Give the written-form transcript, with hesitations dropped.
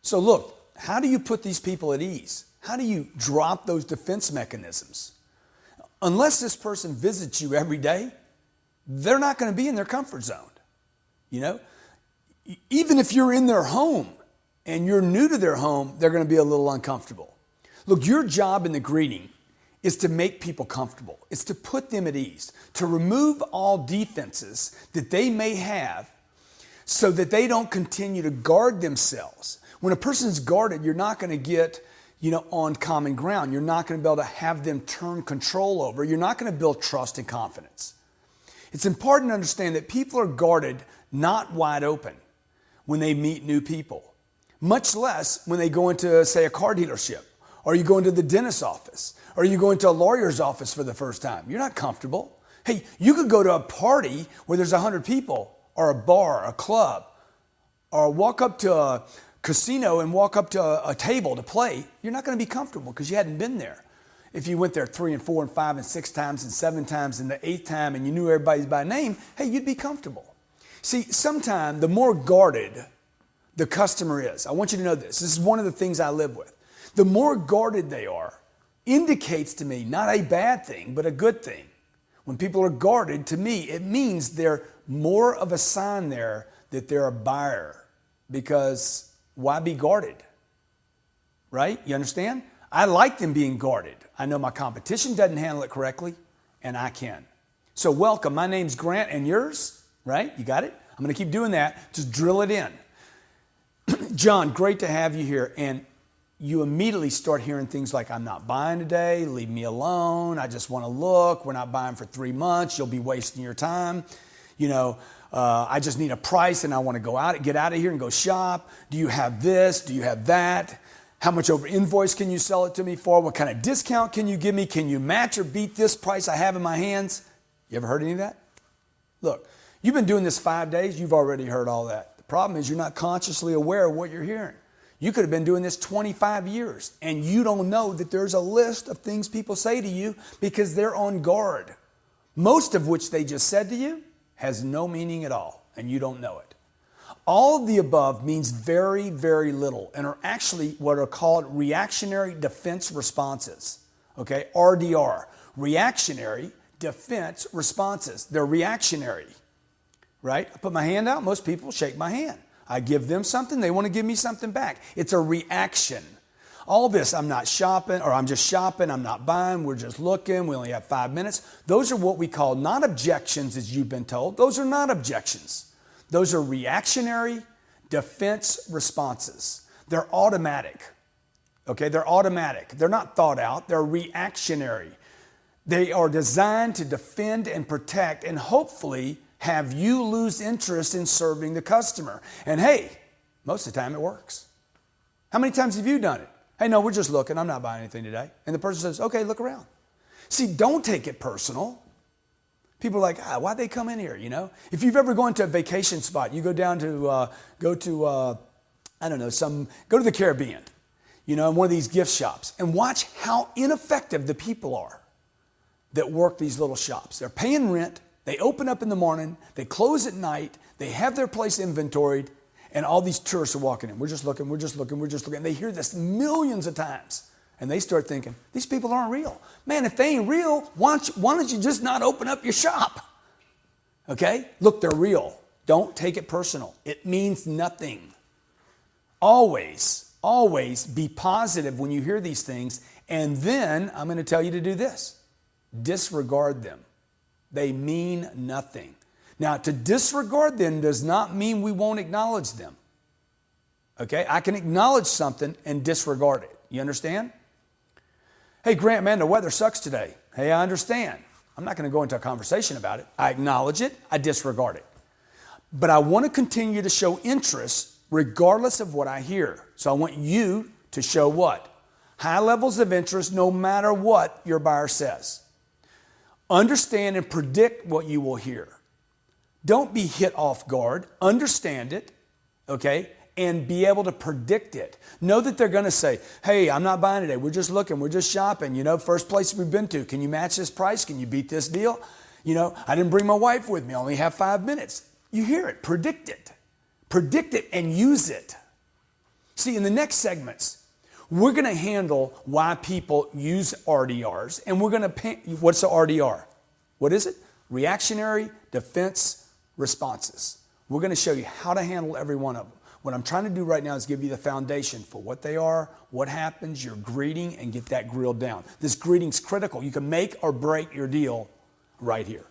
So look, how do you put these people at ease? How do you drop those defense mechanisms? Unless this person visits you every day, they're not going to be in their comfort zone. You know, even if you're in their home and you're new to their home, they're going to be a little uncomfortable. Look, your job in the greeting is to make people comfortable. It's to put them at ease, to remove all defenses that they may have so that they don't continue to guard themselves. When a person's guarded, you're not going to get, on common ground. You're not going to be able to have them turn control over. You're not going to build trust and confidence. It's important to understand that people are guarded, not wide open, when they meet new people, much less when they go into, say, a car dealership, or you go into the dentist's office, or you go into a lawyer's office for the first time. You're not comfortable. Hey, you could go to a party where there's 100 people, or a bar, a club, or walk up to a casino and walk up to a table to play. You're not going to be comfortable because you hadn't been there. If you went there 3 and 4 and 5 and 6 times and 7 times and the 8th time and you knew everybody by name, hey, you'd be comfortable. See, sometimes the more guarded the customer is, I want you to know this. This is one of the things I live with. The more guarded they are indicates to me not a bad thing, but a good thing. When people are guarded, to me, it means they're more of a sign there that they're a buyer. Because why be guarded? Right? You understand? I like them being guarded. I know my competition doesn't handle it correctly, and I can. So welcome. My name's Grant, and yours? Right? You got it? I'm going to keep doing that. Just drill it in. John, great to have you here. And you immediately start hearing things like, I'm not buying today. Leave me alone. I just want to look. We're not buying for 3 months. You'll be wasting your time. I just need a price and I want to get out of here and go shop. Do you have this? Do you have that? How much over invoice can you sell it to me for? What kind of discount can you give me? Can you match or beat this price I have in my hands? You ever heard any of that? Look, you've been doing this 5 days. You've already heard all that. The problem is you're not consciously aware of what you're hearing. You could have been doing this 25 years and you don't know that there's a list of things people say to you because they're on guard. Most of which they just said to you has no meaning at all and you don't know it. All of the above means very, very little and are actually what are called reactionary defense responses. Okay, RDR, reactionary defense responses. They're reactionary, right? I put my hand out, most people shake my hand. I give them something, they want to give me something back. It's a reaction. All this, I'm not shopping, or I'm just shopping, I'm not buying, we're just looking, we only have 5 minutes. Those are what we call not objections, as you've been told. Those are not objections. Those are reactionary defense responses. They're automatic. Okay, they're automatic. They're not thought out, they're reactionary. They are designed to defend and protect and hopefully have you lose interest in serving the customer. And hey, most of the time it works. How many times have you done it? Hey, no, we're just looking. I'm not buying anything today. And the person says, okay, look around. See, don't take it personal. People are like, why'd they come in here, If you've ever gone to a vacation spot, you go down to, go to the Caribbean, in one of these gift shops and watch how ineffective the people are that work these little shops. They're paying rent. They open up in the morning. They close at night. They have their place inventoried. And all these tourists are walking in. We're just looking. And they hear this millions of times. And they start thinking, these people aren't real. Man, if they ain't real, why don't you just not open up your shop? Okay? Look, they're real. Don't take it personal. It means nothing. Always, always be positive when you hear these things. And then I'm going to tell you to do this. Disregard them. They mean nothing. Now, to disregard them does not mean we won't acknowledge them. Okay? I can acknowledge something and disregard it. You understand? Hey, Grant, man, the weather sucks today. Hey, I understand. I'm not going to go into a conversation about it. I acknowledge it. I disregard it. But I want to continue to show interest regardless of what I hear. So I want you to show what? High levels of interest no matter what your buyer says. Understand and predict what you will hear. Don't be hit off guard. Understand it, okay, and be able to predict it. Know that they're going to say, hey, I'm not buying today. We're just looking. We're just shopping. First place we've been to. Can you match this price? Can you beat this deal? I didn't bring my wife with me. I only have 5 minutes. You hear it. Predict it. Predict it and use it. See, in the next segments, we're going to handle why people use RDRs, and we're going to what's the RDR? What is it? Reactionary defense responses. We're going to show you how to handle every one of them. What I'm trying to do right now is give you the foundation for what they are, what happens, your greeting, and get that grilled down. This greeting's critical. You can make or break your deal right here.